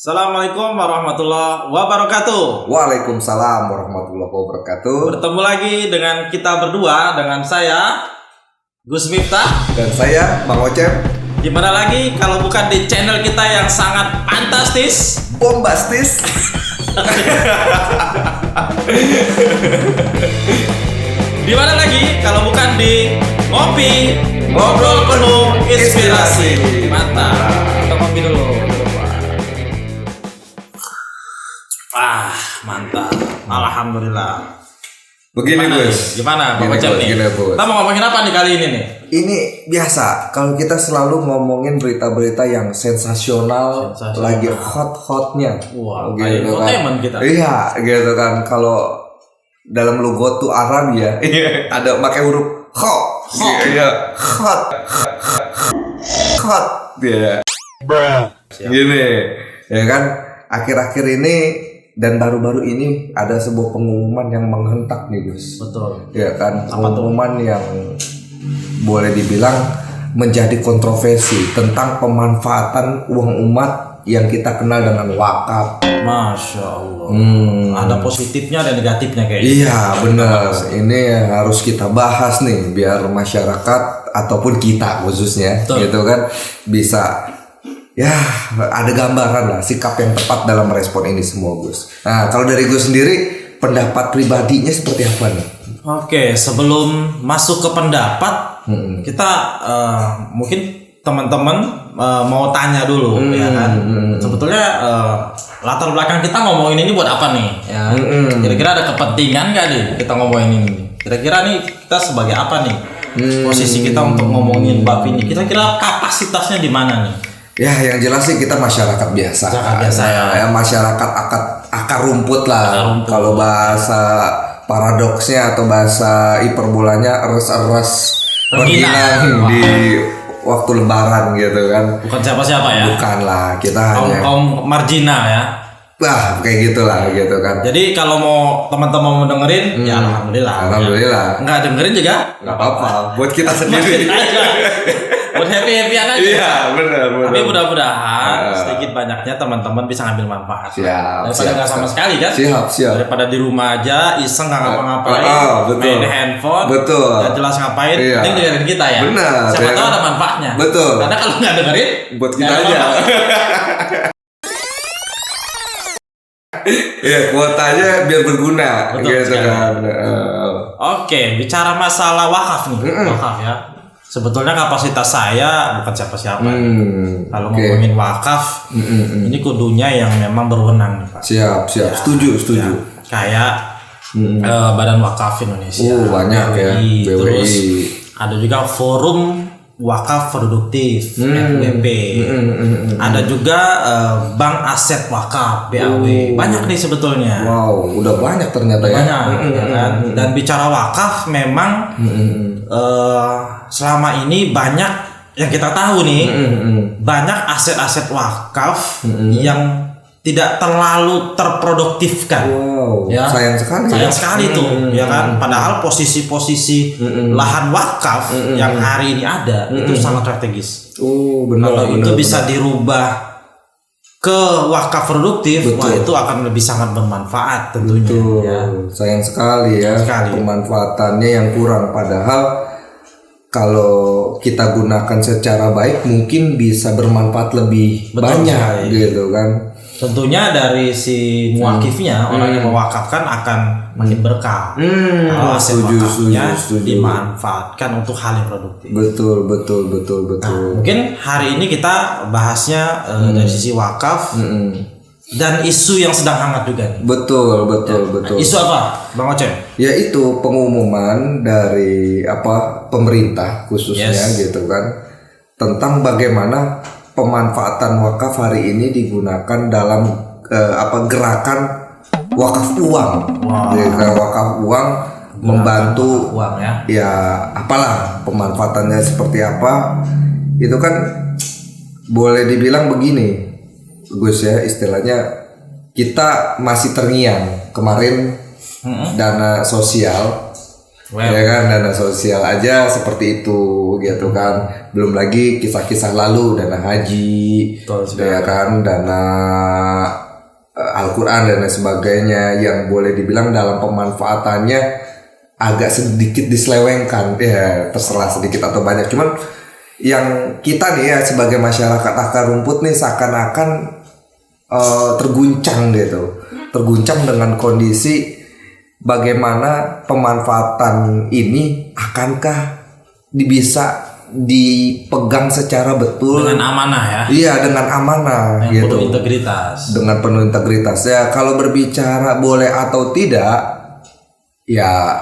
Assalamualaikum warahmatullahi wabarakatuh. Waalaikumsalam warahmatullahi wabarakatuh. Bertemu lagi dengan kita berdua, dengan saya Gus Miftah Dan saya Bang Ocep. Gimana lagi kalau bukan di channel kita yang sangat fantastis, Bombastis. Dimana lagi kalau bukan di Ngopi Ngobrol Penuh Inspirasi. Mantap. Kita ngopi dulu. Wah, mantap. Alhamdulillah. Begini Gus. Gimana Bang Ocep nih? Bos. Kita mau ngomongin apa nih kali ini nih? Ini biasa kalau kita selalu ngomongin berita-berita yang sensasional. Lagi hot-hotnya. Wah, gitu kayak kan. infotainment kita. Iya, gitu kan. Kalau dalam logo tuh Arab ya, ada pakai huruf hot. Iya, hot. Hot. Iya. Gini, ya kan? Akhir-akhir ini dan baru-baru ini ada sebuah pengumuman yang menghentak nih Gus. Betul. Ya kan, pengumuman yang boleh dibilang menjadi kontroversi tentang pemanfaatan uang umat yang kita kenal dengan wakaf. Masya Allah. Ada positifnya dan negatifnya kayaknya. Iya benar. Ini yang harus kita bahas nih biar masyarakat ataupun kita khususnya, Betul. gitu kan, bisa ya ada gambaran lah sikap yang tepat dalam merespon ini semua Gus. Nah kalau dari Gus sendiri pendapat pribadinya seperti apa nih? Oke, sebelum masuk ke pendapat, kita mungkin teman-teman mau tanya dulu, ya kan? Sebetulnya latar belakang kita ngomongin ini buat apa nih? Ya, kira-kira ada kepentingan nggak nih kita ngomongin ini? Kira-kira nih kita sebagai apa nih? Posisi kita untuk ngomongin bab ini? Kira-kira kapasitasnya di mana nih? Ya yang jelas sih kita masyarakat biasa. Masyarakat biasa ya. Masyarakat akar rumput lah. Akar rumput. Kalau bahasa paradoksnya atau bahasa hiperbolanya eres-eres rengginang di waktu lebaran gitu kan. Bukan siapa-siapa ya? Bukan lah, kita hanya Kaum marginal ya. wah kayak gitulah gitu kan. Jadi kalau mau teman-teman mau dengerin, ya alhamdulillah. Alhamdulillah. Nggak dengerin juga Nggak apa-apa. Buat kita sendiri. Buat happy-happyan aja. Iya benar. Tapi mudah-mudahan sedikit banyaknya teman-teman bisa ngambil manfaat. Daripada nggak sama sekali kan? Siap. Daripada di rumah aja iseng nggak ngapa-ngapain, Betul. main handphone, Betul. nggak jelas ngapain, Iya. penting dengerin kita ya. Benar, Siapa ya tahu kan? ada manfaatnya. Betul. Karena kalau nggak dengerin, Buat kita nggak ada aja. manfaat. Iya, kuotanya biar berguna. Betul gitu sekali. kan. Oke, bicara masalah wakaf nih, wakaf ya. Sebetulnya kapasitas saya bukan siapa-siapa. Kalau ngomongin wakaf, ini kudunya yang memang berwenang nih Pak. Siap. Setuju. Ya, kayak Badan Wakaf Indonesia. Banyak ya. BWI. Terus ada juga Forum Wakaf Produktif FWP. Ada juga Bank Aset Wakaf BAW. Banyak nih sebetulnya. Wow, udah banyak ternyata ya. Banyak, ya kan? Dan bicara wakaf memang selama ini banyak yang kita tahu nih, banyak aset-aset wakaf yang tidak terlalu terproduktifkan. Wow, Ya. sayang sekali. Tuh, ya kan? Padahal posisi-posisi lahan wakaf yang hari ini ada itu sangat strategis. Benar. Kalau itu bisa dirubah ke wakaf produktif, wah itu akan lebih sangat bermanfaat tentunya. Betul. Ya. Sayang sekali ya. Sekali. Pemanfaatannya yang kurang. Padahal kalau kita gunakan secara baik mungkin bisa bermanfaat lebih Betul banyak sekali. gitu kan. Tentunya dari si muakifnya, orang yang mewakafkan akan makin berkah. Kalau aset wakafnya setuju. dimanfaatkan untuk hal yang produktif. Betul. Mungkin hari ini kita bahasnya dari sisi wakaf dan isu yang sedang hangat juga nih. Betul. Isu apa, Bang Ocep? Yaitu pengumuman dari pemerintah khususnya gitu kan tentang bagaimana pemanfaatan wakaf hari ini digunakan dalam gerakan wakaf uang. Wakaf uang membantu Uang ya. ya apalah pemanfaatannya seperti apa itu kan boleh dibilang begini Gus ya, istilahnya kita masih terngiang kemarin dana sosial Ya kan, dana sosial aja seperti itu gitu kan. Belum lagi kisah-kisah lalu, dana haji, ya kan, dana Al-Quran dan lain sebagainya yang boleh dibilang dalam pemanfaatannya agak sedikit diselewengkan. Ya terserah sedikit atau banyak. Cuman yang kita nih ya sebagai masyarakat akar rumput nih seakan-akan terguncang gitu. Terguncang dengan kondisi bagaimana pemanfaatan ini akankah bisa dipegang secara betul dengan amanah ya? Iya, dengan amanah yang gitu. Penuh integritas. Dengan penuh integritas. Ya, kalau berbicara boleh atau tidak, ya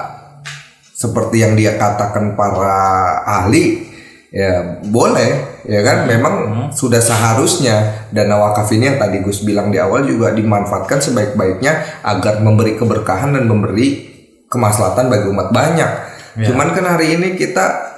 seperti yang dia katakan para ahli, ya boleh, ya kan? Memang sudah seharusnya dana wakaf ini yang tadi Gus bilang di awal juga dimanfaatkan sebaik-baiknya agar memberi keberkahan dan memberi kemaslahatan bagi umat banyak. Ya. Cuman kan hari ini kita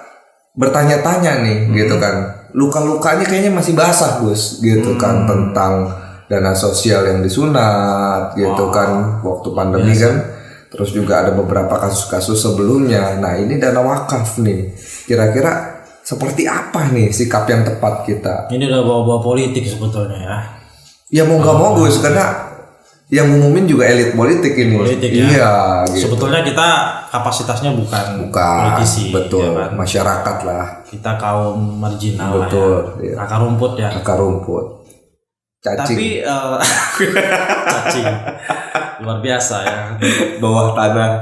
bertanya-tanya nih, gitu kan, luka-lukanya kayaknya masih basah Gus, gitu kan, tentang dana sosial yang disunat, gitu kan, waktu pandemi kan. Terus juga ada beberapa kasus-kasus sebelumnya. Nah ini dana wakaf nih, kira-kira seperti apa nih sikap yang tepat kita? Ini udah bawa-bawa politik sebetulnya ya. Ya mau nggak mau Gus, karena yang ngumumin juga elit politik ini. Politik ya. Iya. Gitu. Sebetulnya kita kapasitasnya bukan politisi. Betul. Ya kan? Masyarakat lah. Kita kaum marginal. Betul. Lah ya. Iya. Akar rumput ya. Akar rumput. Cacing. Tapi cacing luar biasa ya. Bawah tanah.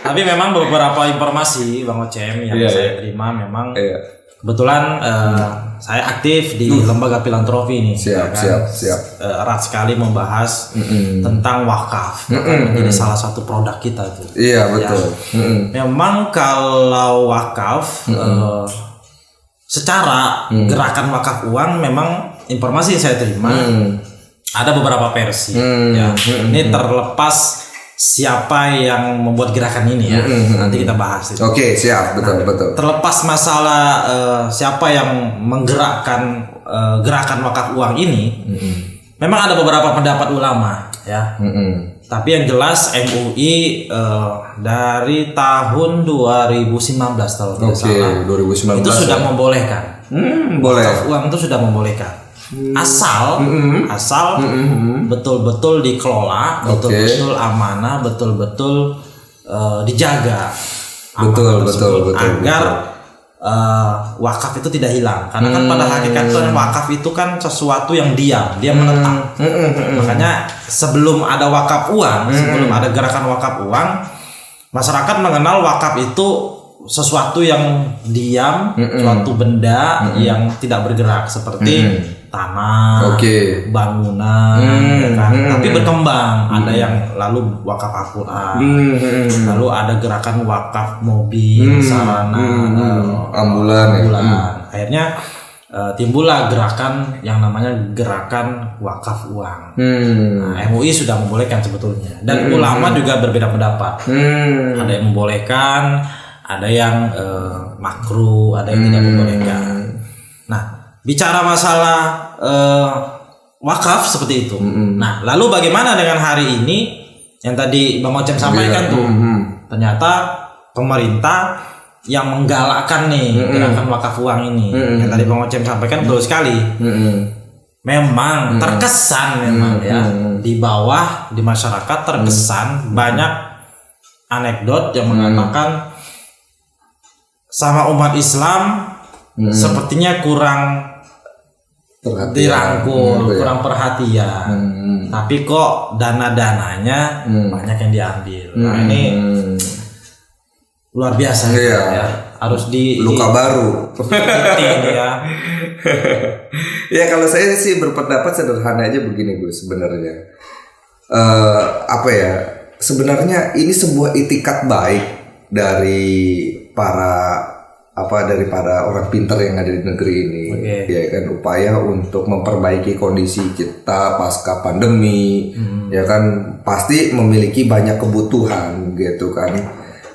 Tapi memang beberapa informasi Bang Ocem yang saya terima memang kebetulan saya aktif di lembaga filantropi ini. Siap. Erat sekali membahas tentang wakaf. Menjadi salah satu produk kita itu. Iya betul. Ya. Memang kalau wakaf secara gerakan wakaf uang memang informasi yang saya terima ada beberapa versi. Ya. Ini terlepas siapa yang membuat gerakan ini ya, nanti kita bahas itu. Oke, siap, betul. Terlepas masalah siapa yang menggerakkan gerakan wakaf uang ini, memang ada beberapa pendapat ulama ya. Tapi yang jelas MUI dari tahun 2019 kalau tidak salah, 2019 itu sudah membolehkan. Wakaf uang itu sudah membolehkan. Asal betul-betul dikelola, betul-betul amanah, betul-betul dijaga, betul agar wakaf itu tidak hilang. Karena kan pada hakikatnya wakaf itu kan sesuatu yang diam, dia menetap. Makanya sebelum ada wakaf uang, sebelum ada gerakan wakaf uang, masyarakat mengenal wakaf itu sesuatu yang diam, suatu benda yang tidak bergerak seperti tanah, bangunan, ya kan? Tapi berkembang. Ada yang lalu wakaf Al-Quran, lalu ada gerakan wakaf mobil, sarana, ambulan. Akhirnya timbullah gerakan yang namanya gerakan wakaf uang. Nah, MUI sudah membolehkan sebetulnya, dan ulama juga berbeda pendapat. Ada yang membolehkan, ada yang makruh, ada yang tidak membolehkan. Nah, bicara masalah wakaf seperti itu. Nah, lalu bagaimana dengan hari ini yang tadi Bang Ocem sampaikan tuh? Ternyata pemerintah yang menggalakkan nih gerakan wakaf uang ini. Yang tadi Bang Ocem sampaikan betul sekali. Memang terkesan ya di bawah di masyarakat terkesan banyak anekdot yang mengatakan sama umat Islam sepertinya kurang dirangkul, kurang perhatian. Tapi kok dana-dananya banyak yang diambil. Nah ini luar biasa ya. Harus luka baru. Ya. Ya kalau saya sih berpendapat sederhana aja begini Gus sebenarnya. Sebenarnya ini sebuah itikat baik dari para orang pintar yang ada di negeri ini, ya kan, upaya untuk memperbaiki kondisi kita pasca pandemi, ya kan, pasti memiliki banyak kebutuhan gitu kan,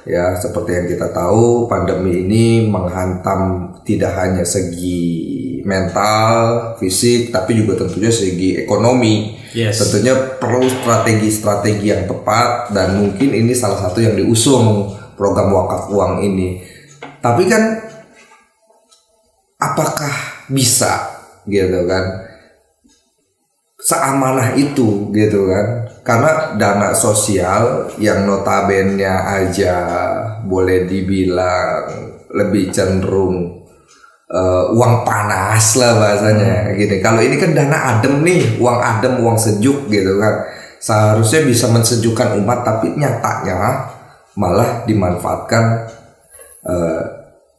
ya seperti yang kita tahu pandemi ini menghantam tidak hanya segi mental, fisik, tapi juga tentunya segi ekonomi. Yes. Tentunya perlu strategi yang tepat, dan mungkin ini salah satu yang diusung program wakaf uang ini. Tapi kan apakah bisa gitu kan seamanah itu gitu kan, karena dana sosial yang notabene aja boleh dibilang lebih cenderung uang panas lah bahasanya gini. Kalau ini kan dana adem nih, uang adem, uang sejuk gitu kan, seharusnya bisa mensejukkan umat, tapi nyatanya malah dimanfaatkan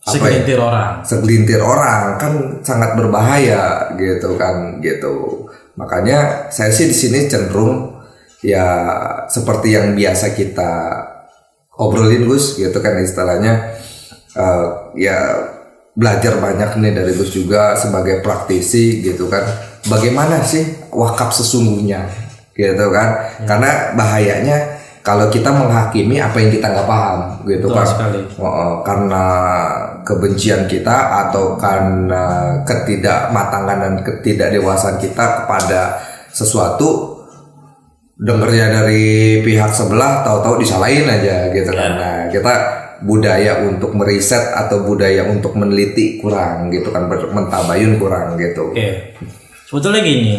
segelintir orang, kan sangat berbahaya gitu kan gitu. Makanya saya sih di sini cenderung ya seperti yang biasa kita obrolin Gus gitu kan istilahnya, ya belajar banyak nih dari Gus juga sebagai praktisi gitu kan, bagaimana sih wakaf sesungguhnya gitu kan. Karena bahayanya kalau kita menghakimi apa yang kita nggak paham gitu kan, karena kebencian kita atau karena ketidakmatangan dan ketidakdewasaan kita kepada sesuatu, dengernya dari pihak sebelah tahu-tahu disalahin aja gitu kan. Nah, kita budaya untuk meriset atau budaya untuk meneliti kurang gitu kan, mentabayun kurang gitu. Sebetulnya gini,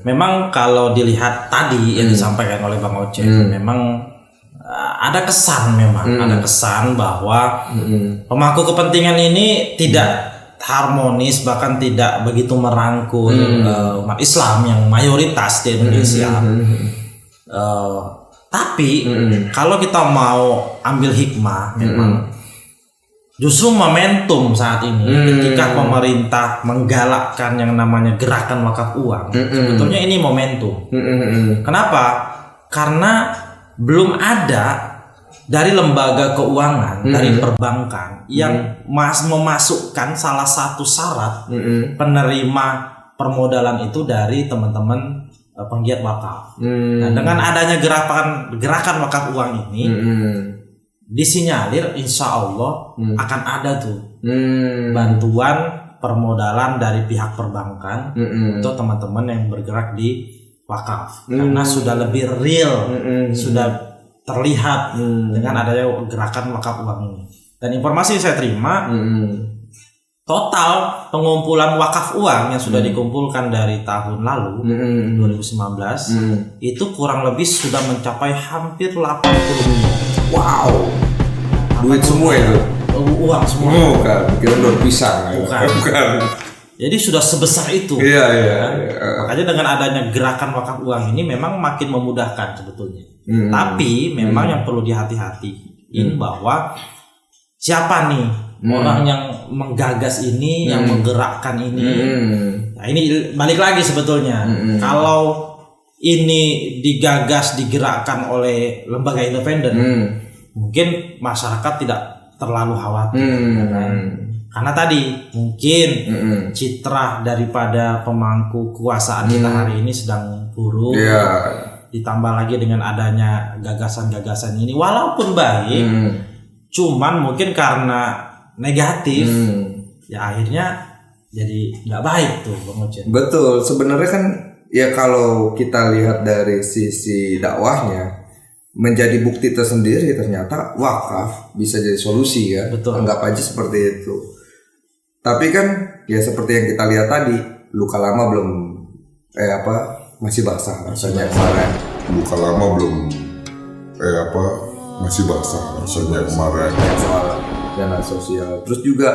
memang kalau dilihat tadi yang disampaikan oleh Bang Ocek, memang ada kesan ada kesan bahwa pemangku kepentingan ini tidak harmonis, bahkan tidak begitu merangkul umat Islam yang mayoritas di Indonesia. Tapi kalau kita mau ambil hikmah, memang justru momentum saat ini ketika pemerintah menggalakkan yang namanya gerakan wakaf uang, sebetulnya ini momentum. Kenapa? Karena belum ada dari lembaga keuangan, dari perbankan yang memasukkan salah satu syarat penerima permodalan itu dari teman-teman penggiat wakaf. Nah, dengan adanya gerakan wakaf uang ini, disinyalir insya Allah akan ada tuh bantuan permodalan dari pihak perbankan untuk teman-teman yang bergerak di wakaf, karena sudah lebih real, sudah terlihat dengan adanya gerakan wakaf uang ini. Dan informasi yang saya terima, total pengumpulan wakaf uang yang sudah dikumpulkan dari tahun lalu 2019 itu kurang lebih sudah mencapai hampir 80 miliar. Wow, duit semua itu? Uang semua. Bukan, kira daun pisang. Bukan. Jadi sudah sebesar itu. Iya. Makanya dengan adanya gerakan wakaf uang ini memang makin memudahkan sebetulnya. Tapi memang yang perlu dihati-hatiin bahwa siapa nih orang yang menggagas ini, yang menggerakkan ini. Nah, ini balik lagi sebetulnya. Kalau ini digagas, digerakkan oleh lembaga independen, mungkin masyarakat tidak terlalu khawatir. Karena tadi mungkin citra daripada pemangku kekuasaan kita hari ini sedang buruk. Ditambah lagi dengan adanya gagasan-gagasan ini, walaupun baik, cuman mungkin karena negatif, ya akhirnya jadi nggak baik tuh Bang Ocek. Betul, sebenarnya kan ya kalau kita lihat dari sisi dakwahnya, menjadi bukti tersendiri ternyata wakaf bisa jadi solusi ya. Betul. Anggap aja seperti itu. Tapi kan ya seperti yang kita lihat tadi, luka lama belum masih basah rasanya kemarin. Luka lama belum masih basah rasanya kemarin. Soal dana sosial. Terus juga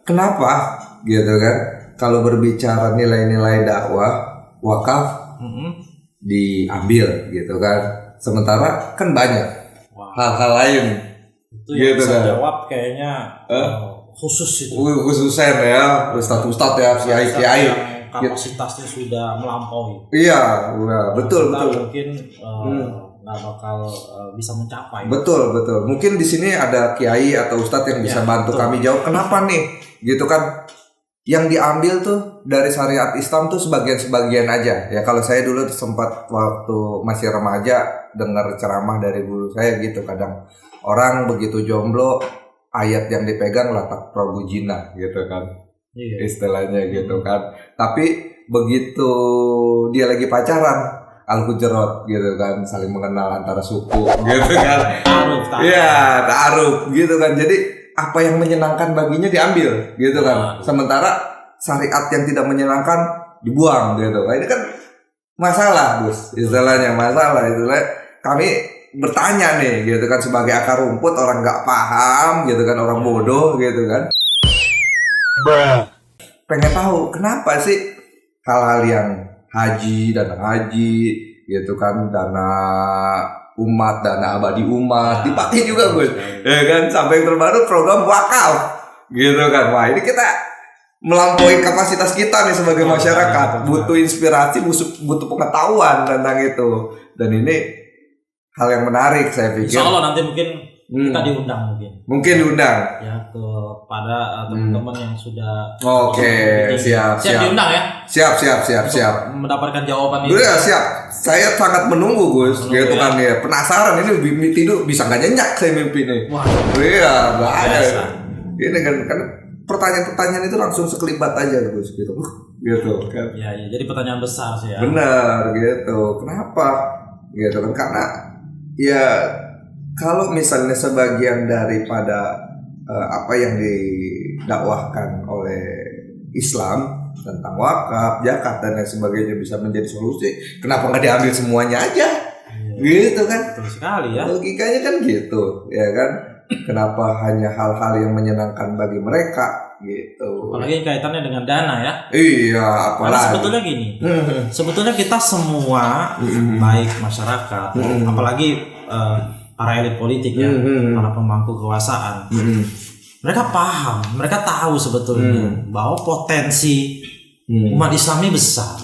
kenapa gitu kan, kalau berbicara nilai-nilai dakwah, wakaf diambil gitu kan, sementara kan banyak hal-hal lain. Itu yang bisa jawab kayaknya khusus itu. Khususan ya, ustadz ya, kiai. Kapasitasnya sudah melampaui. Iya, betul. Mungkin nggak bakal bisa mencapai. Betul. Mungkin di sini ada kiai atau ustadz yang bisa bantu kami jawab kenapa nih, gitu kan? Yang diambil tuh dari syariat Islam tuh sebagian aja. Ya kalau saya dulu sempat waktu masih remaja dengar ceramah dari guru saya gitu, kadang orang begitu jomblo, ayat yang dipegang latak prabujina gitu kan. istilahnya gitu kan. Tapi begitu dia lagi pacaran, al-hujurat gitu kan, saling mengenal antara suku gitu kan. Iya, ta'aruf gitu kan. Jadi apa yang menyenangkan baginya diambil gitu kan. Sementara syariat yang tidak menyenangkan dibuang gitu. Nah, ini kan masalah, Gus. Istilahnya masalah. Kami bertanya nih gitu kan, sebagai akar rumput, orang nggak paham gitu kan, orang bodoh gitu kan. Pengen tahu kenapa sih hal-hal yang dana haji gitu kan, dana umat, dana abadi umat dipakai juga, Gus. Ya kan, sampai yang terbaru program wakaf gitu kan. Wah, ini kita melampaui kapasitas kita nih sebagai masyarakat, butuh inspirasi, butuh pengetahuan tentang itu. Dan ini hal yang menarik, saya pikir. Insya Allah nanti mungkin kita diundang mungkin diundang ya kepada teman-teman yang sudah siap diundang ya, siap mendapatkan jawaban ini. Ya, siap, saya sangat menunggu, Gus, gitu kan ya, penasaran ini tidur bisa nggak nyenyak saya mimpi nih. Wah, iya, nggak ada ini kan pertanyaan itu langsung sekelibat aja, Gus, gitu kan. Ya, jadi pertanyaan besar sih ya. Benar gitu. Kenapa? Gitu kan, karena ya kalau misalnya sebagian daripada apa yang didakwahkan oleh Islam tentang wakaf, zakat dan lain sebagainya bisa menjadi solusi, kenapa nggak diambil semuanya aja? Gitu kan? Betul sekali ya. Logikanya kan gitu, ya kan? Kenapa hanya hal-hal yang menyenangkan bagi mereka gitu? Apalagi kaitannya dengan dana ya. Iya, apalagi. Karena sebetulnya gini, sebetulnya kita semua baik masyarakat, apalagi para elit politik ya, para pemangku kekuasaan, mereka paham, mereka tahu sebetulnya bahwa potensi umat Islam ini besar.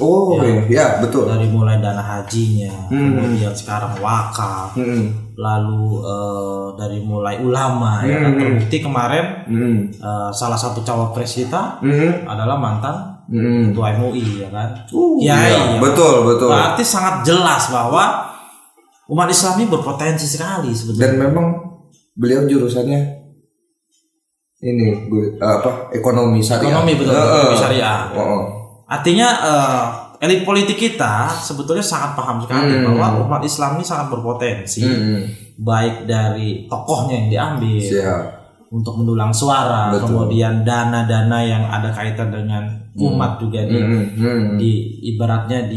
Ya betul. Dari mulai dana hajinya, kemudian sekarang wakaf, lalu dari mulai ulama ya kan, terbukti kemarin salah satu cawapres kita adalah mantan ketua MUI ya kan. Iya, betul. Berarti sangat jelas bahwa umat Islam ini berpotensi sekali sebetulnya. Dan memang beliau jurusannya ini ekonomi syariah. Ekonomi syariah. Artinya elit politik kita sebetulnya sangat paham sekali bahwa umat Islam ini sangat berpotensi, baik dari tokohnya yang diambil untuk mendulang suara, kemudian dana-dana yang ada kaitan dengan umat juga ibaratnya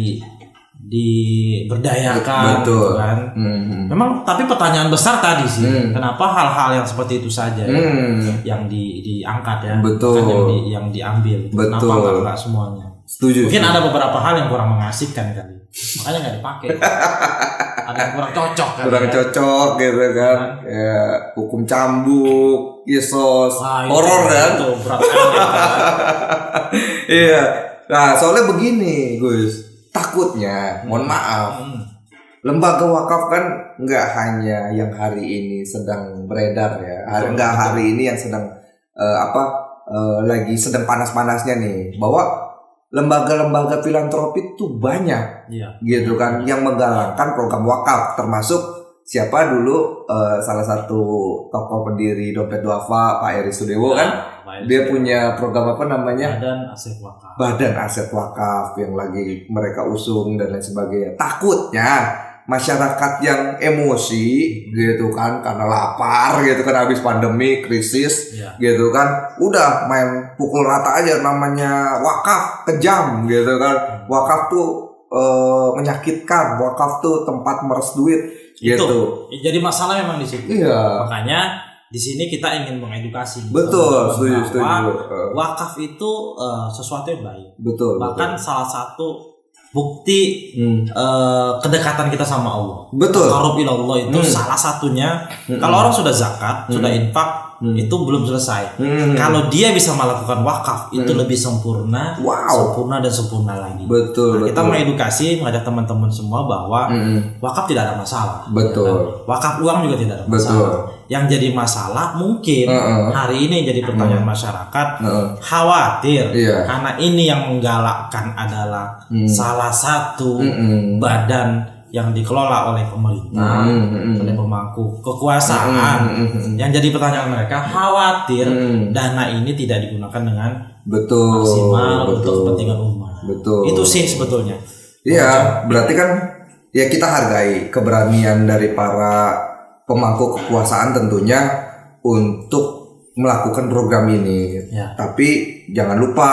diberdayakan gitu kan. Memang tapi pertanyaan besar tadi sih, kenapa hal-hal yang seperti itu saja yang diangkat ya, bukan yang diambil. Kenapa enggak semuanya? Setuju. Mungkin ada beberapa hal yang kurang mengasihkan kali, makanya nggak dipakai. Ada yang kurang cocok kan? Cocok gitu kan? Ya, hukum cambuk, kisos, horor kan? Itu berat sekali. Iya. Nah, soalnya begini, Gus. Takutnya, mohon maaf, lembaga wakaf kan nggak hanya yang hari ini sedang beredar ya, nggak hari ini yang sedang lagi sedang panas-panasnya nih, bahwa lembaga-lembaga filantropi itu banyak, gitu kan, yang menggalakkan program wakaf, termasuk siapa dulu salah satu tokoh pendiri Dompet Duafa, Pak Eri Sudewo kan. Dia punya program apa namanya? Badan Aset Wakaf yang lagi mereka usung dan lain sebagainya. Takutnya masyarakat yang emosi gitu kan, karena lapar gitu kan, habis pandemi krisis gitu kan, udah main pukul rata aja, namanya wakaf kejam gitu kan. Wakaf tuh menyakitkan, wakaf tuh tempat meres duit gitu. Itu jadi masalah memang di situ. Iya. Makanya di sini kita ingin mengedukasi. Betul, setuju. Wakaf itu sesuatu yang baik. Betul. Bahkan salah satu bukti kedekatan kita sama Allah. Betul. Qarub ilallah itu salah satunya. Kalau orang sudah zakat, sudah infak, itu belum selesai. Kalau dia bisa melakukan wakaf, itu lebih sempurna, sempurna dan sempurna lagi. Betul. Kita mengedukasi, mengajak teman-teman semua bahwa wakaf tidak ada masalah. Betul. Ya, wakaf uang juga tidak ada masalah. Yang jadi masalah mungkin hari ini jadi pertanyaan masyarakat, khawatir karena ini yang menggalakkan adalah salah satu badan yang dikelola oleh pemerintah, oleh pemangku kekuasaan. Yang jadi pertanyaan mereka khawatir dana ini tidak digunakan dengan maksimal untuk kepentingan umat. Itu sih sebetulnya. Iya, berarti kan ya kita hargai keberanian dari para pemangku kekuasaan tentunya untuk melakukan program ini. Ya. Tapi jangan lupa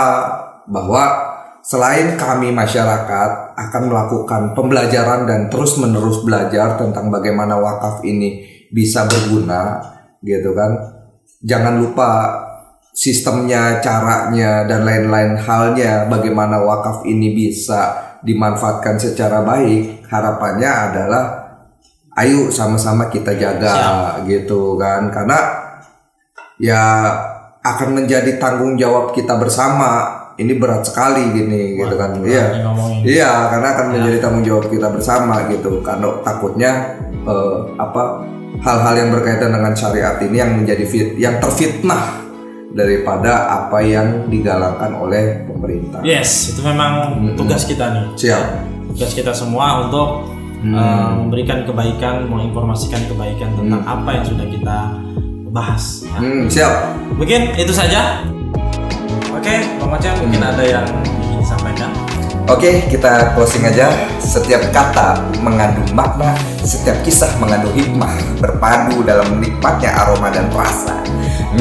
bahwa selain kami masyarakat akan melakukan pembelajaran dan terus-menerus belajar tentang bagaimana wakaf ini bisa berguna, gitu kan. Jangan lupa sistemnya, caranya, dan lain-lain halnya bagaimana wakaf ini bisa dimanfaatkan secara baik. Harapannya adalah ayo sama-sama kita jaga, gitu kan. Karena ya akan menjadi tanggung jawab kita bersama. Ini berat sekali gini, gitu kan. Iya, karena akan menjadi tanggung jawab kita bersama, gitu. Karena takutnya hal-hal yang berkaitan dengan syariat ini yang menjadi yang terfitnah daripada apa yang digalakkan oleh pemerintah. Yes, itu memang tugas kita nih. Siap. Tugas kita semua untuk memberikan kebaikan, menginformasikan kebaikan tentang apa yang sudah kita bahas. Ya. Siap. Mungkin itu saja. Oke, Bang Ocen, mungkin ada yang ingin disampaikan. Oke, kita closing aja. Setiap kata mengandung makna, setiap kisah mengandung hikmah, berpadu dalam nikmatnya aroma dan rasa.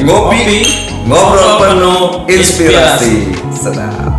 Ngopi, ngobrol penuh inspirasi. Sedap.